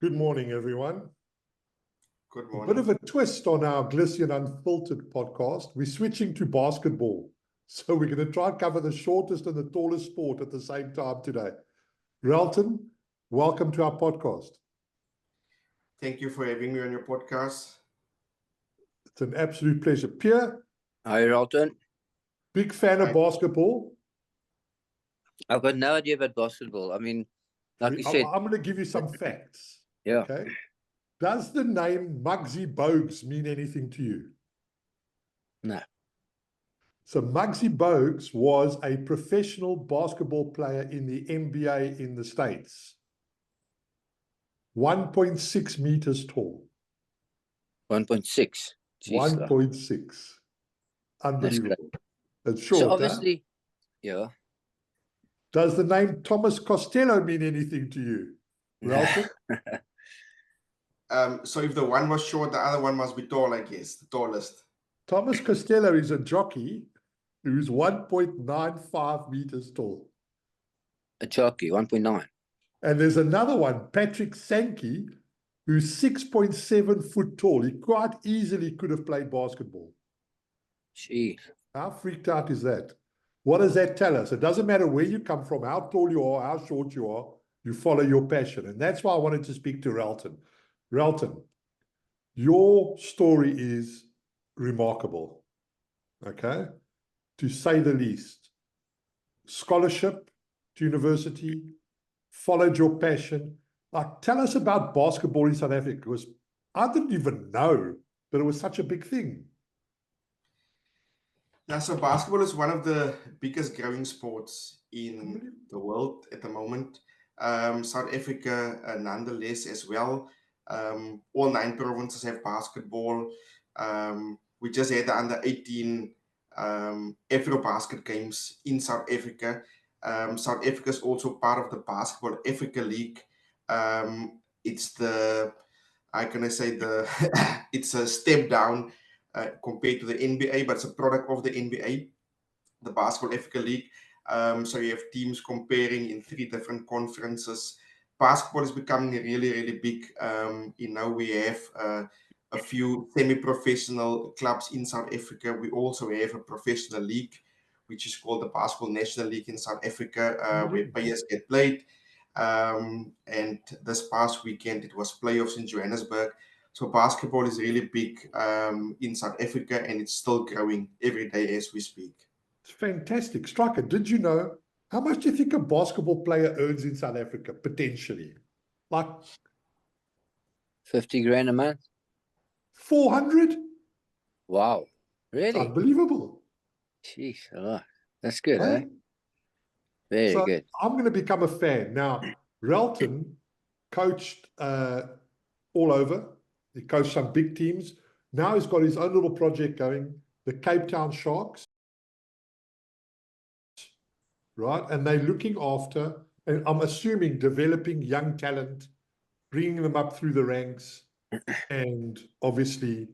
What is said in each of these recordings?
Good morning, everyone. Good A morning. bit of a twist on our Glistian Unfiltered podcast. We're switching to basketball. So we're going to try and cover the shortest and the tallest sport at the same time today. Relton, welcome to our podcast. Thank you for having me on your podcast. It's an absolute pleasure. Piere, Hi, Relton. big fan of Hi. basketball. I've got no idea about basketball. I mean, like you said, I'm going to give you some facts. yeah. Okay. Does the name Muggsy Bogues mean anything to you? No. So Muggsy Bogues was a professional basketball player in the NBA in the States. 1.6 meters tall. 1.6. 1.6. Unbelievable. That's short, So huh? obviously, yeah. Does the name Thomas Costello mean anything to you, Relton? So if the one was short, the other one must be tall, I guess, the tallest. Thomas Costello is a jockey who's 1.95 meters tall. A jockey, 1.9. And there's another one, Patrick Sankey, who's 6.7 foot tall. He quite easily could have played basketball. Jeez. How freaked out is that? What does that tell us? It doesn't matter where you come from, how tall you are, how short you are, you follow your passion. And that's why I wanted to speak to Relton. Relton, your story is remarkable, okay? To say the least. Scholarship to university, followed your passion. Like, tell us about basketball in South Africa, because I didn't even know that it was such a big thing. Yeah, so basketball is one of the biggest growing sports in the world at the moment. South Africa, nonetheless, as well. All 9 provinces have basketball. We just had the under-18 Afro-Basket games in South Africa. South Africa is also part of the Basketball Africa League. It's the, how can I say, it's a step down compared to the NBA, but it's a product of the NBA, the Basketball Africa League. So you have teams comparing in 3 different conferences. Basketball is becoming really, really big. We have a few semi-professional clubs in South Africa. We also have a professional league, which is called the Basketball National League in South Africa, where players get played. And this past weekend, it was playoffs in Johannesburg. So basketball is really big in South Africa, and it's still growing every day as we speak. It's fantastic. Striker, did you know, how much do you think a basketball player earns in South Africa, potentially? Like 50 grand a month? 400? Wow. Really? Unbelievable. Jeez. Oh, that's good, Huh? eh? Very So good. I'm going to become a fan. Now, Relton coached all over. He coached some big teams. Now he's got his own little project going, the Cape Town Sharks, right? And they're looking after, and I'm assuming, developing young talent, bringing them up through the ranks, and obviously,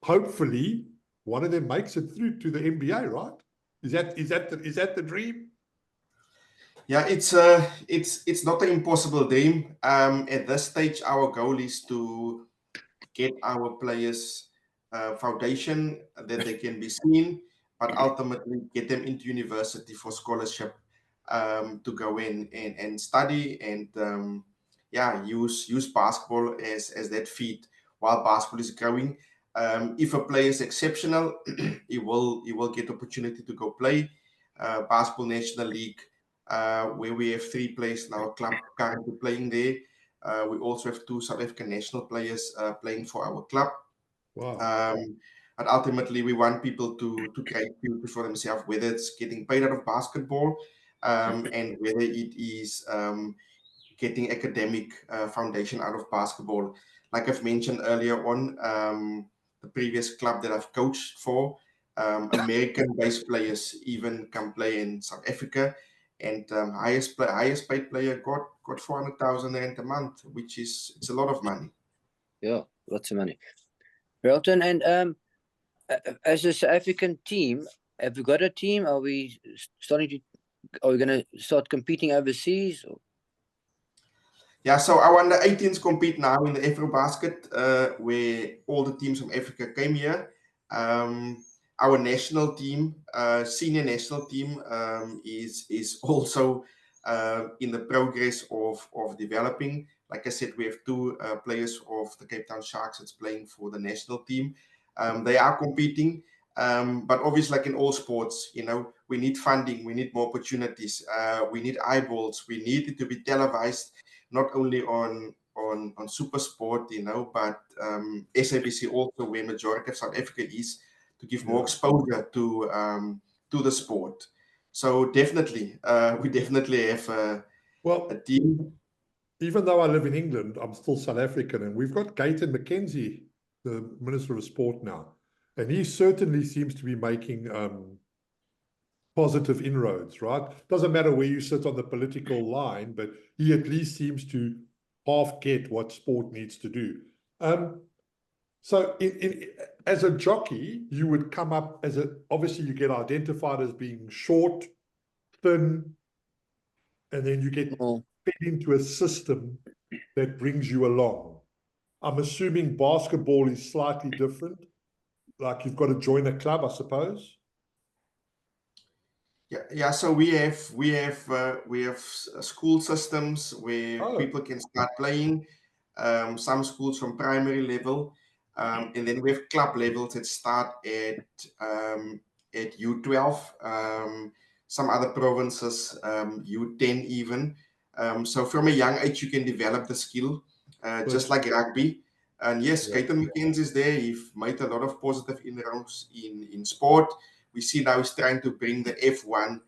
hopefully, one of them makes it through to the NBA, right? Is that the dream? Yeah, it's not an impossible dream. At this stage, our goal is to get our players foundation that they can be seen, but ultimately get them into university for scholarship to go in and study and use basketball as that feed while basketball is growing. If a player is exceptional, he will get opportunity to go play Basketball National League, where we have 3 players in our club currently playing there. We also have 2 South African national players playing for our club. Wow. But ultimately, we want people to create future for themselves, whether it's getting paid out of basketball and whether it is getting academic foundation out of basketball. Like I've mentioned earlier on, the previous club that I've coached for, American-based players even can play in South Africa. And highest paid player got 400,000 rand a month, which it's a lot of money. Yeah, lots of money. Relton, and as a South African team, have we got a team? Are we going to start competing overseas? Or? Yeah, so our under-18s compete now in the Afrobasket, where all the teams from Africa came here. Our national team, senior national team, is also in the progress of developing. Like I said, we have two players of the Cape Town Sharks that's playing for the national team. They are competing, but obviously, like in all sports, you know, we need funding, we need more opportunities, we need eyeballs, we need it to be televised, not only on Super Sport, you know, but SABC also, where majority of South Africa is, to give more exposure to the sport. So definitely, we definitely have a team. Even though I live in England, I'm still South African, and we've got Gayton McKenzie, the Minister of Sport now, and he certainly seems to be making positive inroads, right? Doesn't matter where you sit on the political line, but he at least seems to half get what sport needs to do. So as a jockey, you would come up as obviously you get identified as being short, thin, and then you get fed into a system that brings you along. I'm assuming basketball is slightly different. Like you've got to join a club, I suppose. Yeah. So we have school systems where people can start playing. Some schools from primary level, and then we have club levels that start at U12. Some other provinces U10 even. So from a young age you can develop the skill, just like rugby. And yes, Gayton McKenzie is there. He's made a lot of positive inroads in sport. We see now he's trying to bring the F1,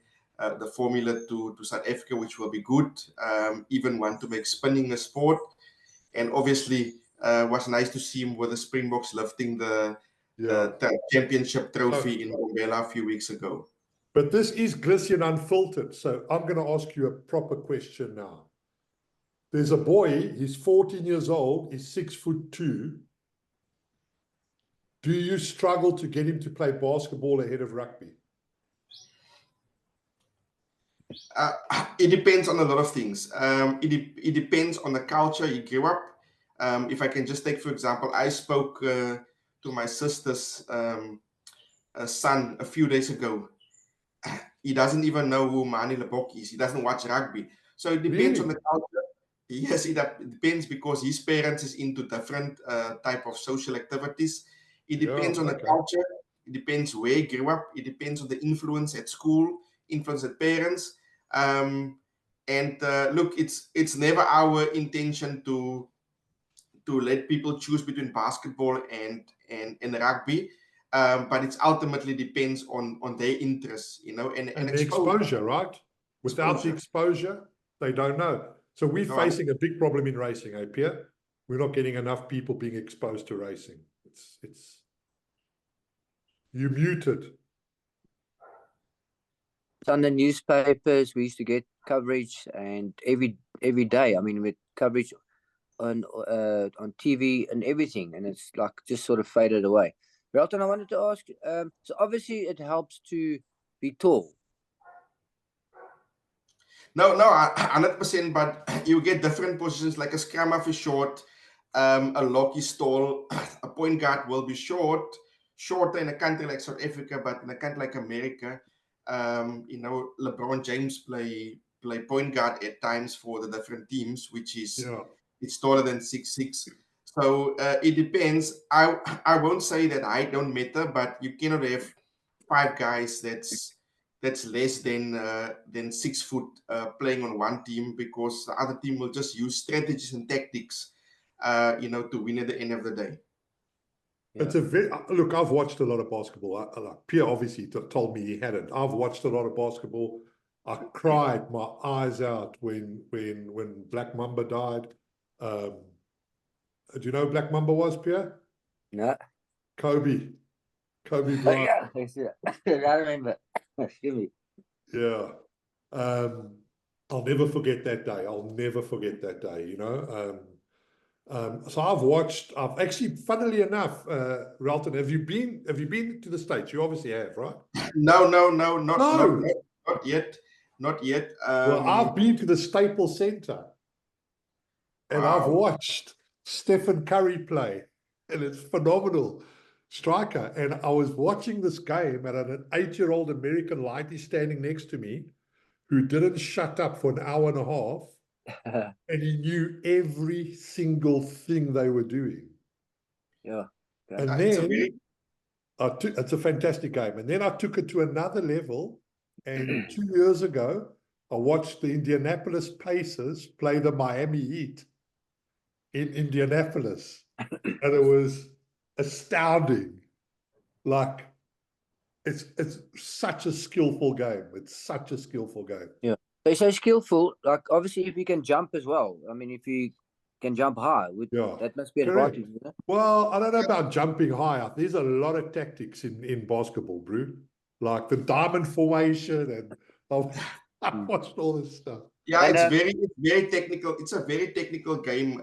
the formula to South Africa, which will be good. Even want to make spinning a sport. And obviously, was nice to see him with the Springboks lifting the championship trophy in Mbombela a few weeks ago. But this is Glistian Unfiltered. So I'm going to ask you a proper question now. There's a boy, he's 14 years old, he's 6'2". Do you struggle to get him to play basketball ahead of rugby? It depends on a lot of things. It depends on the culture he grew up. If I can just take, for example, I spoke to my sister's son a few days ago. He doesn't even know who Mani Lebok is. He doesn't watch rugby. So it depends on the culture. Yes, it depends because his parents is into different type of social activities. It depends on the culture. It depends where he grew up. It depends on the influence at school, influence at parents. Look, it's never our intention to let people choose between basketball and rugby. But it ultimately depends on their interests, you know, and the exposure, right? Without the exposure, they don't know. So we're facing a big problem in racing, eh, Piere? We're not getting enough people being exposed to racing. It's you muted. It's on the newspapers. We used to get coverage, and every day. I mean, with coverage on TV and everything, and it's like just sort of faded away. Relton, I wanted to ask. So obviously, it helps to be tall. No, 100%. But you get different positions. Like a scrum half is short, a lock is tall, a point guard will be shorter in a country like South Africa, but in a country like America, you know, LeBron James play point guard at times for the different teams, which is it's taller than 6'6". So it depends. I won't say that height don't matter, but you cannot have 5 guys that's less than 6 foot playing on one team, because the other team will just use strategies and tactics, you know, to win at the end of the day. It's a very look. I've watched a lot of basketball. Piere obviously told me he hadn't. I've watched a lot of basketball. I cried my eyes out when Black Mamba died. Do you know who Black Mamba was, Piere? No. Kobe Bryant. I remember. Excuse me. Yeah. I'll never forget that day. I'll never forget that day, you know. So I've actually, funnily enough, Relton, have you been to the States? You obviously have, right? No, not yet. Well, I've been to the Staples Center. And I've Wow. watched Stephen Curry play, and it's phenomenal. Striker. And I was watching this game, and an 8-year-old American lighty standing next to me who didn't shut up for an hour and a half, and he knew every single thing they were doing. Yeah. And It's a then very it's a fantastic game. And then I took it to another level. And 2 years ago, I watched the Indianapolis Pacers play the Miami Heat in Indianapolis. And it was astounding. Like, it's such a skillful game. It's such a skillful game. Yeah. They're so skillful. Like, obviously, if you can jump as well. I mean, if you can jump high, Yeah. that must be an Correct. advantage, you know? Well, I don't know about jumping high. There's a lot of tactics in basketball, bro. Like the diamond formation, and I've watched all this stuff. Yeah, And, it's very technical. It's a very technical game.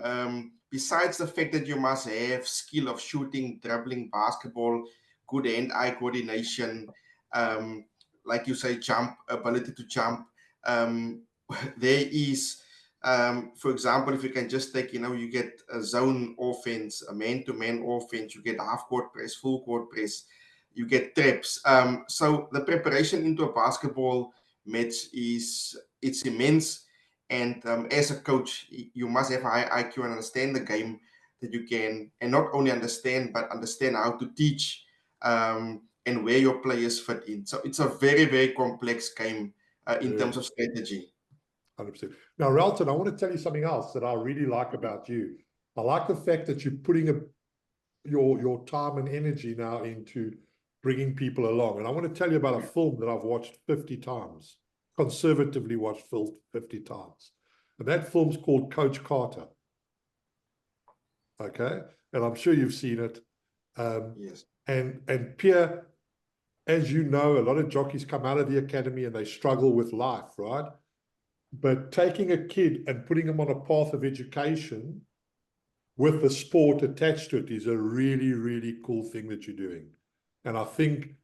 Besides the fact that you must have skill of shooting, dribbling, basketball, good hand-eye coordination, like you say, ability to jump. Um, there is, for example, if you can just take, you get a zone offense, a man-to-man offense, you get half-court press, full-court press, you get traps. So the preparation into a basketball match it's immense, and as a coach you must have high IQ and understand the game, that you can, and not only understand but understand how to teach, and where your players fit in. So it's a very, very complex game in terms of strategy. 100%. Now, Relton, I want to tell you something else that I really like about you. I like the fact that you're putting your time and energy now into bringing people along. And I want to tell you about a film that I've watched 50 times, conservatively watched 50 times. And that film's called Coach Carter. Okay? And I'm sure you've seen it. Yes. And Piere, as you know, a lot of jockeys come out of the academy and they struggle with life, right? But taking a kid and putting him on a path of education with the sport attached to it is a really, really cool thing that you're doing. And I think,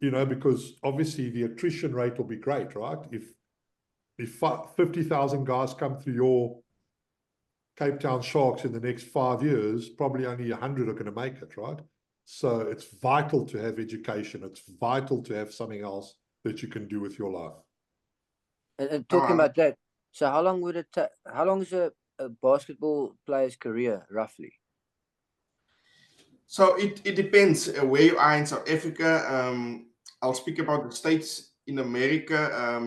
because obviously the attrition rate will be great, right? If 50,000 guys come through your Cape Town Sharks in the next 5 years, probably only 100 are going to make it, right? So it's vital to have education. It's vital to have something else that you can do with your life. And talking about that, so how long would it take? How long is a basketball player's career, roughly? So it depends where you are in South Africa. I'll speak about the States. In America,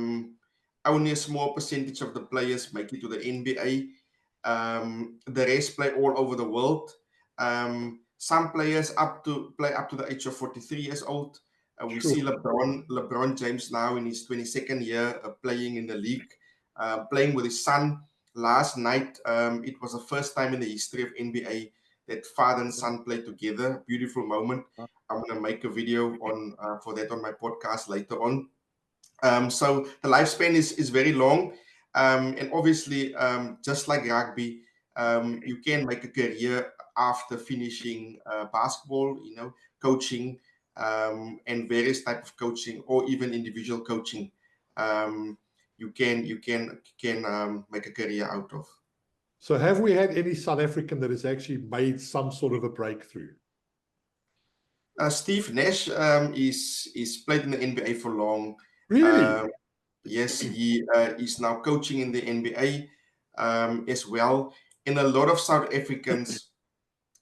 only a small percentage of the players make it to the NBA. The rest play all over the world. Some players play up to the age of 43 years old. We see LeBron James now in his 22nd year playing in the league, playing with his son. Last night, it was the first time in the history of NBA that father and son play together. Beautiful moment. I'm going to make a video for that on my podcast later on. So the lifespan is very long. And obviously, just like rugby, you can make a career after finishing basketball, coaching, and various type of coaching, or even individual coaching. You can make a career out of. So have we had any South African that has actually made some sort of a breakthrough? Steve Nash is played in the NBA for long. Really? Yes, he is now coaching in the NBA as well. And a lot of South Africans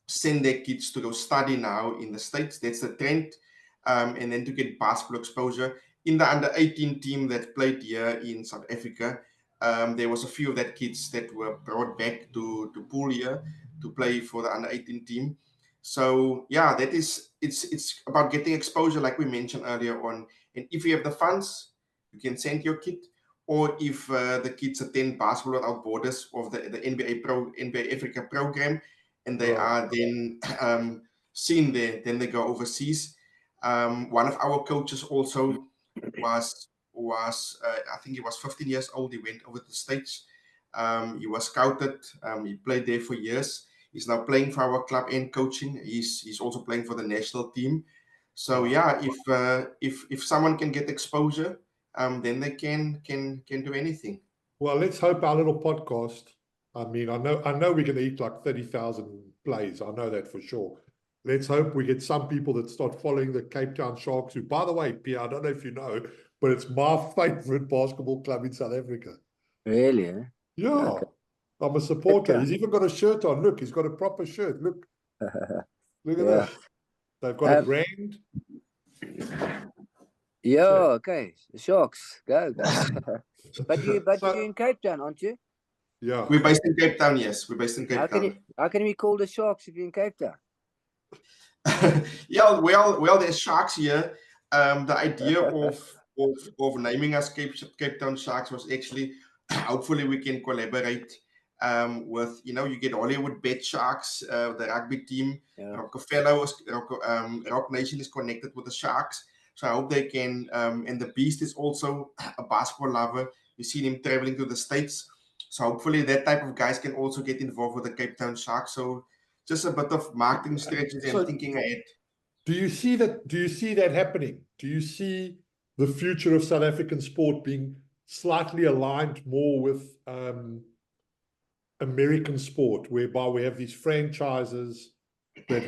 send their kids to go study now in the States. That's the trend. And then to get basketball exposure. In the under-18 team that played here in South Africa, there was a few of that kids that were brought back to Piere to play for the under-18 team. So yeah, it's about getting exposure, like we mentioned earlier on. And if you have the funds, you can send your kid. Or if the kids attend Basketball Without Borders of the NBA Africa program, and they are then seen there, then they go overseas. One of our coaches also was I think he was 15 years old. He went over to the States. He was scouted. He played there for years. He's now playing for our club and coaching. He's also playing for the national team. So yeah, if someone can get exposure, then they can do anything. Well, let's hope our little podcast I mean, I know we're going to eat like 30,000 plays. I know that for sure. Let's hope we get some people that start following the Cape Town Sharks, who, by the way, Piere, I don't know if you know, but it's my favorite basketball club in South Africa. Really? Eh? Yeah, Okay. I'm a supporter. Okay. He's even got a shirt on. Look, he's got a proper shirt. Look at Yeah. that. They've got a brand. Yeah, Check. okay. The Sharks. Go. But you're in Cape Town, aren't you? Yeah. We're based in Cape Town, yes. We're based in Cape Town. How can we call the Sharks if you're in Cape Town? Yeah, well, there's Sharks here. The idea of naming us Cape Town Sharks was actually hopefully we can collaborate with, you get Hollywood Bet Sharks, the rugby team. Yeah. Rock Nation is connected with the Sharks. So I hope they can, and the Beast is also a basketball lover. We've seen him traveling to the States. So hopefully that type of guys can also get involved with the Cape Town Sharks. So just a bit of marketing strategies and thinking ahead. Do you see that happening? Do you see the future of South African sport being slightly aligned more with American sport, whereby we have these franchises that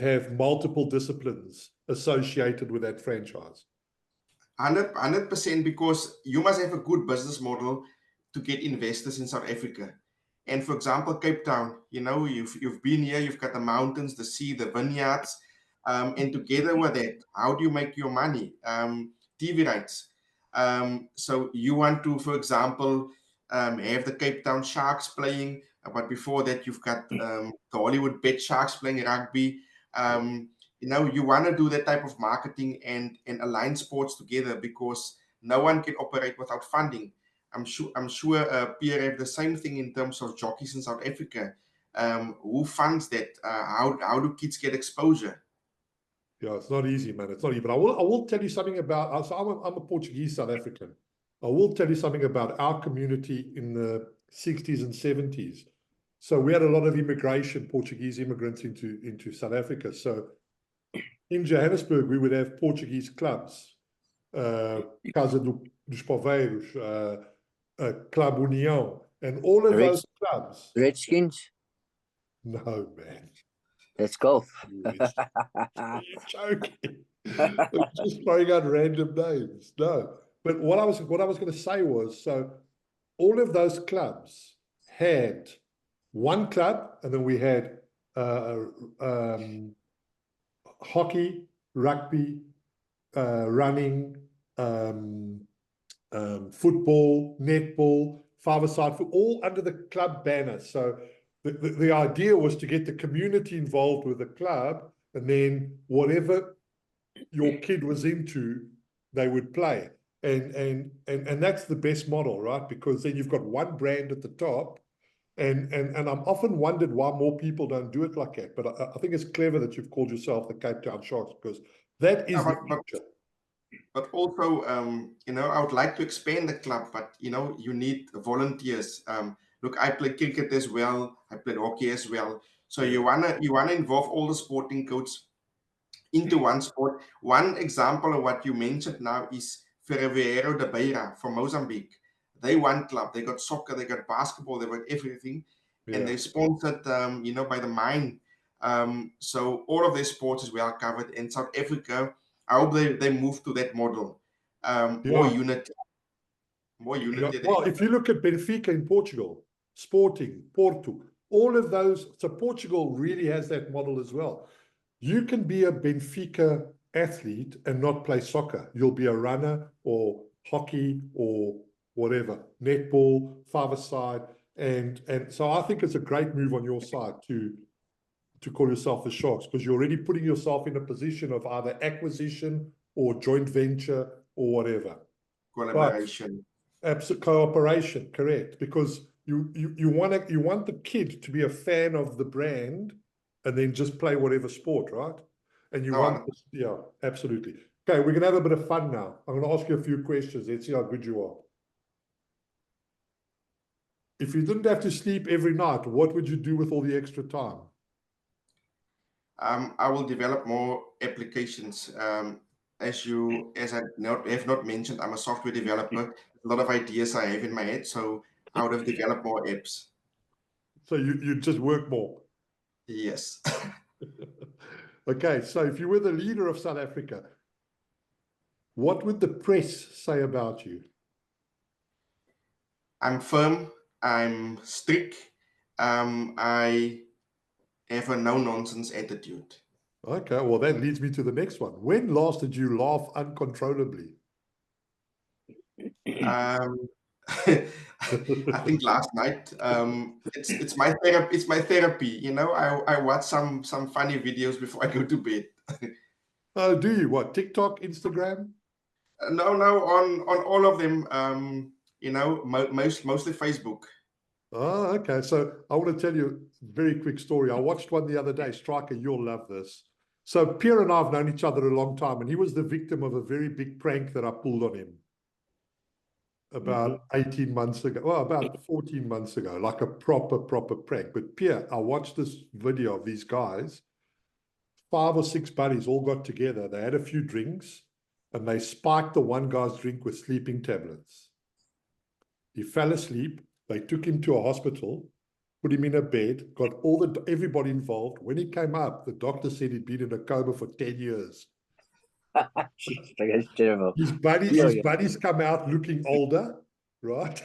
have multiple disciplines associated with that franchise? 100%, because you must have a good business model to get investors in South Africa. And for example, Cape Town, you've been here, you've got the mountains, the sea, the vineyards, and together with that, how do you make your money? TV rights. So you want to, for example, have the Cape Town Sharks playing, but before that, you've got the Hollywood Bet Sharks playing rugby. You want to do that type of marketing and align sports together, because no one can operate without funding. I'm sure Piere have the same thing in terms of jockeys in South Africa. Who funds that? How do kids get exposure? Yeah, it's not easy, man. It's not easy. But I will tell you something about. So I'm a Portuguese South African. I will tell you something about our community in the 60s and 70s. So we had a lot of immigration, Portuguese immigrants into South Africa. So in Johannesburg, we would have Portuguese clubs, Casa dos Poveiros, Club União, and all of those clubs. Redskins? No, man. That's golf. Are you joking? I'm just throwing out random names. No. But what I was going to say was, so all of those clubs had one club, and then we had hockey, rugby, running, football, netball, five-a-side, all under the club banner. So the idea was to get the community involved with the club, and then whatever your kid was into, they would play. And that's the best model, right? Because then you've got one brand at the top. And I'm often wondered why more people don't do it like that. But I think it's clever that you've called yourself the Cape Town Sharks, because that is the future. But also, I would like to expand the club, but you need volunteers. Look, I play cricket as well. I play hockey as well. So you wanna involve all the sporting codes into one sport. One example of what you mentioned now is Ferroviário da Beira from Mozambique. They one club. They got soccer, they got basketball, they got everything, and they're sponsored, by the mine. So all of their sports is well covered. In South Africa, I hope they move to that model. More unity. Well, if you look at Benfica in Portugal, Sporting, Porto, all of those, so Portugal really has that model as well. You can be a Benfica athlete and not play soccer. You'll be a runner or hockey or whatever, netball, five-a-side. And so I think it's a great move on your side to call yourself the Sharks, because you're already putting yourself in a position of either acquisition or joint venture or whatever. Collaboration. Absolute cooperation, correct. Because you want the kid to be a fan of the brand and then just play whatever sport, right? And you want this, absolutely. Okay, we're gonna have a bit of fun now. I'm gonna ask you a few questions. Let's see how good you are. If you didn't have to sleep every night, what would you do with all the extra time? I will develop more applications. As I have not mentioned, I'm a software developer. A lot of ideas I have in my head, so I would have developed more apps. So you just work more. Yes. Okay, so if you were the leader of South Africa, what would the press say about you? I'm firm. I'm strict. I have a no-nonsense attitude. Okay, well, that leads me to the next one. When last did you laugh uncontrollably? I think last night. It's my therapy. It's my therapy. You know, I watch some funny videos before I go to bed. Oh, do you? What, TikTok, Instagram? No, on all of them. You know, mostly Facebook. Oh, okay. So I want to tell you a very quick story. I watched one the other day. Striker, you'll love this. So Piere and I have known each other a long time, and he was the victim of a very big prank that I pulled on him about 18 months ago. Well, about 14 months ago, like a proper prank. But Piere, I watched this video of these guys. 5 or 6 buddies all got together. They had a few drinks, and they spiked the one guy's drink with sleeping tablets. He fell asleep. They took him to a hospital, put him in a bed, got everybody involved. When he came up, the doctor said he'd been in a coma for 10 years. Jeez, that's terrible. His buddies come out looking older, right?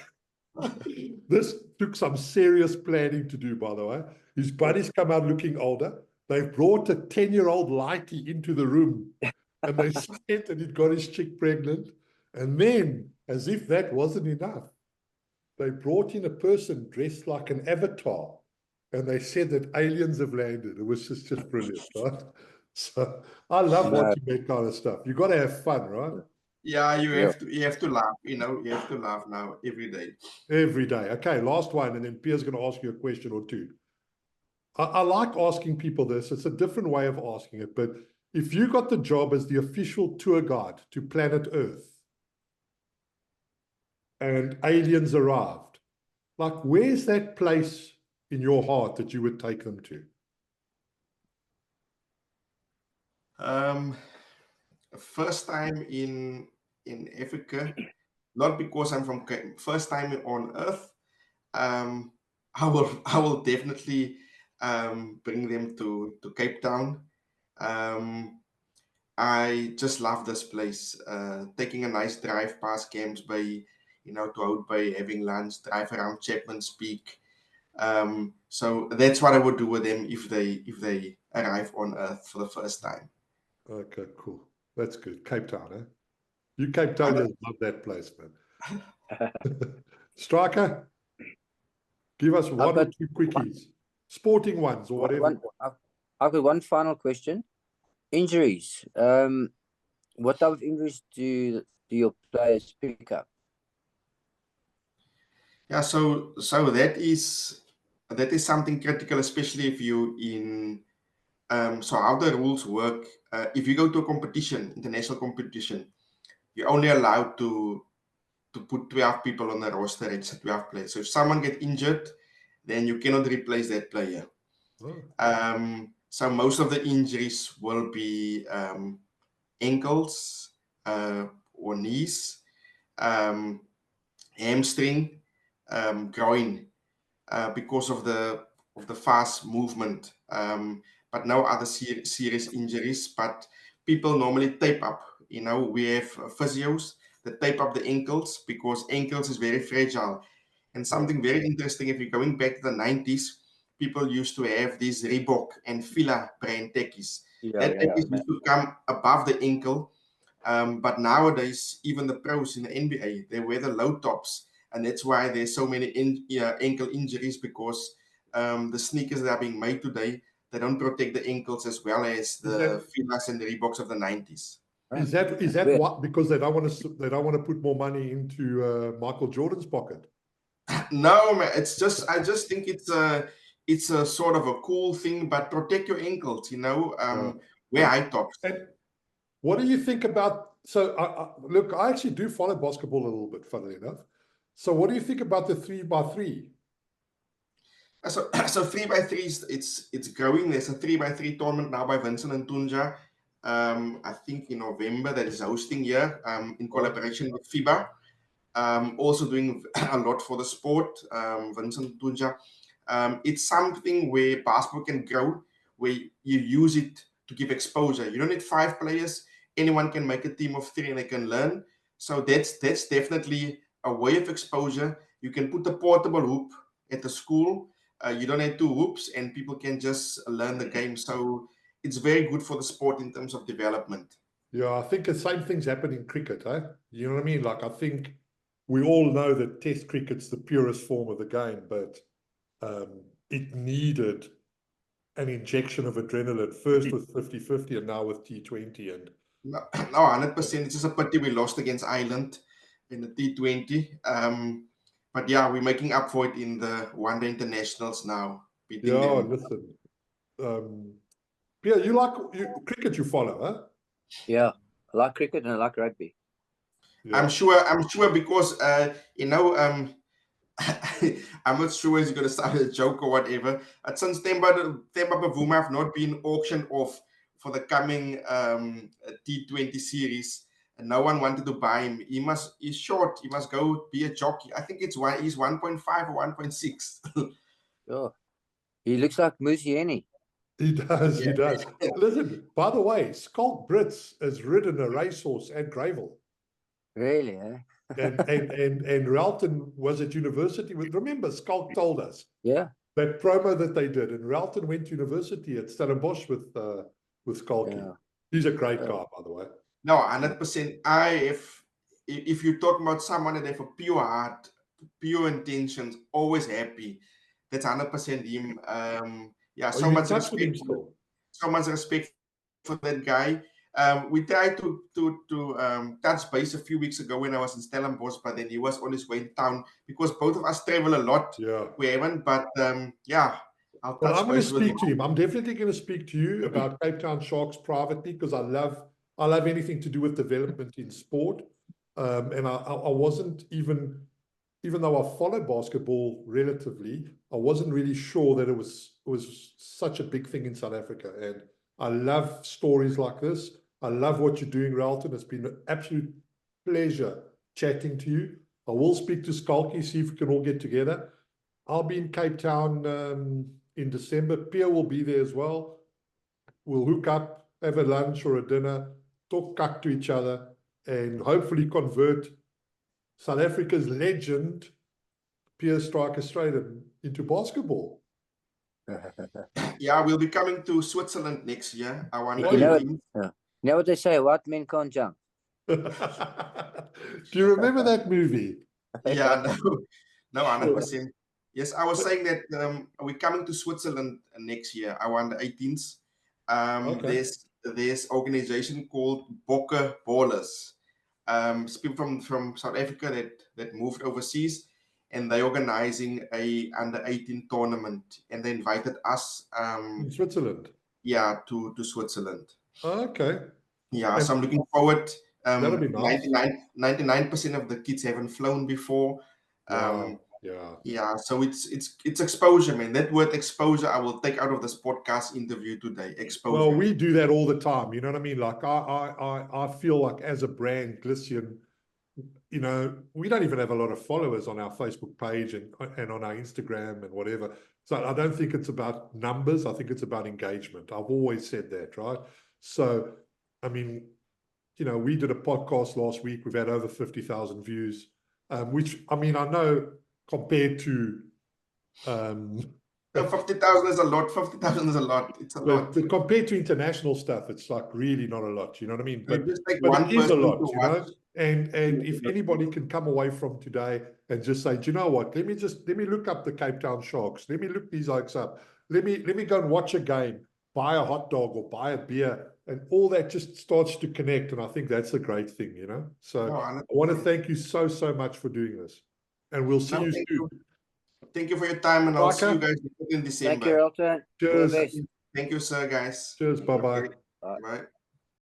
This took some serious planning to do, by the way. His buddies come out looking older. They've brought a 10-year-old lighty into the room, and they said that he'd got his chick pregnant. And then, as if that wasn't enough, they brought in a person dressed like an avatar, and they said that aliens have landed. It was just brilliant, right? So I love watching that kind of stuff. You got to have fun, right? Yeah, you have to laugh. You know, you have to laugh now every day. Every day. Okay, last one, and then Pierre's going to ask you a question or two. I like asking people this. It's a different way of asking it, but if you got the job as the official tour guide to planet Earth and aliens arrived, like, where's that place in your heart that you would take them to? First time in Africa, not because I'm from first time on Earth. I will definitely bring them to Cape Town. I just love this place. Taking a nice drive past Camps Bay, you know, to Hout Bay, having lunch, drive around Chapman's Peak. So that's what I would do with them if they arrive on Earth for the first time. Okay, cool. That's good. Cape Town, eh? You Cape Townians love that place, man. Striker, give us one or two quickies. Sporting ones or whatever. I've got one final question. Injuries. What type of injuries do your players pick up? Yeah, so that is something critical, especially if you in so how the rules work. If you go to a competition, international competition, you're only allowed to put 12 people on the roster. It's 12 players. So if someone get injured, then you cannot replace that player. Oh. So most of the injuries will be ankles or knees, hamstring, groin, because of the fast movement. But no other serious injuries. But people normally tape up. You know, we have physios that tape up the ankles because ankles is very fragile. And something very interesting, if you're going back to the 90s, people used to have these Reebok and Fila brand tekkies. That tekkies used to come above the ankle. But nowadays, even the pros in the NBA, they wear the low tops. And that's why there's so many ankle injuries, because the sneakers that are being made today, they don't protect the ankles as well as the Filas and the Reeboks of the 90s. Is that what, because they don't want to put more money into Michael Jordan's pocket? No, man, it's just, I just think it's a sort of a cool thing, but protect your ankles, you know, wear high tops. And what do you think about, so look, I actually do follow basketball a little bit, funnily enough. So what do you think about the 3x3? So 3x3, it's growing. There's a 3x3 tournament now by Vincent and Tunja. I think in November that is hosting here in collaboration with FIBA. also doing a lot for the sport, Vincent Tunja. It's something where basketball can grow, where you use it to give exposure. You don't need 5 players. Anyone can make a team of 3 and they can learn. So that's definitely a way of exposure. You can put a portable hoop at the school. You don't have 2 hoops and people can just learn the game. So it's very good for the sport in terms of development. Yeah, I think the same things happen in cricket, eh? You know what I mean? Like, I think we all know that Test cricket's the purest form of the game, but it needed an injection of adrenaline, first with 50-50 and now with T20. And no, 100%. It's just a pity we lost against Ireland in the T20. But yeah, we're making up for it in the one-day internationals now. Beating them. Listen, Piere, you like cricket? You follow, huh? Yeah, I like cricket and I like rugby. Yeah. I'm sure because I'm not sure he's going to start a joke or whatever. Since Themba Bavuma have not been auctioned off for the coming T20 series, and no one wanted to buy him. He's short. He must go be a jockey. I think he's 1.5 or 1.6. Oh, he looks like Musieni. He does, he does. Listen, by the way, Skulk Brits has ridden a racehorse at Gravel. Really, eh? and Relton was at university with, remember, Skulk told us. Yeah. That promo that they did, and Relton went to university at Stellenbosch with Skulky. Yeah. He's a great guy, by the way. No, 100%. If you talk about someone that have a pure heart, pure intentions, always happy, that's 100% him. So much respect. So much respect for that guy. We tried to touch base a few weeks ago when I was in Stellenbosch, but then he was on his way in town because both of us travel a lot. Yeah. We haven't, but I'm going to speak to him. I'm definitely going to speak to you about Cape Town Sharks privately because I love anything to do with development in sport. And I wasn't even though I follow basketball relatively, I wasn't really sure that it was such a big thing in South Africa. And I love stories like this. I love what you're doing, Relton. It's been an absolute pleasure chatting to you. I will speak to Skulky, see if we can all get together. I'll be in Cape Town in December. Piere will be there as well. We'll hook up, have a lunch or a dinner, talk cuck to each other, and hopefully convert South Africa's legend, Piere Striker Strydom, into basketball. Yeah, we'll be coming to Switzerland next year. I want you know what they say, white men can't jump. Do you remember that movie? Yeah, no, 100%. Yes, I was saying that we're coming to Switzerland next year. I want the 18th. Okay. There's organization called Bokke Ballers. People from South Africa that moved overseas, and they're organizing a under 18 tournament, and they invited us in Switzerland. Yeah, to Switzerland. Oh, okay. Yeah, so I'm looking forward. That'll be nice. 99% of the kids haven't flown before. Yeah. So it's exposure, man. That word exposure I will take out of this podcast interview today. Exposure. Well, we do that all the time. You know what I mean? Like I feel like as a brand, Glistian, you know, we don't even have a lot of followers on our Facebook page and on our Instagram and whatever. So I don't think it's about numbers. I think it's about engagement. I've always said that, right? So, I mean, you know, we did a podcast last week. We've had over 50,000 views, which, I mean, I know compared to 50,000 is a lot. 50,000 is a lot. It's a lot. But compared to international stuff, it's like really not a lot. You know what I mean? But, just like but it is a lot, you know? And if anybody can come away from today and just say, do you know what? Let me look up the Cape Town Sharks. Let me look these oaks up. Let me go and watch a game, buy a hot dog or buy a beer, and all that just starts to connect. And I think that's a great thing, you know? So I want to thank you so much for doing this. And we'll see you soon. Thank you for your time, and I'll see you guys in December. Thank you, Relton. Cheers. Thank you, sir, guys. Cheers. Bye-bye. Bye.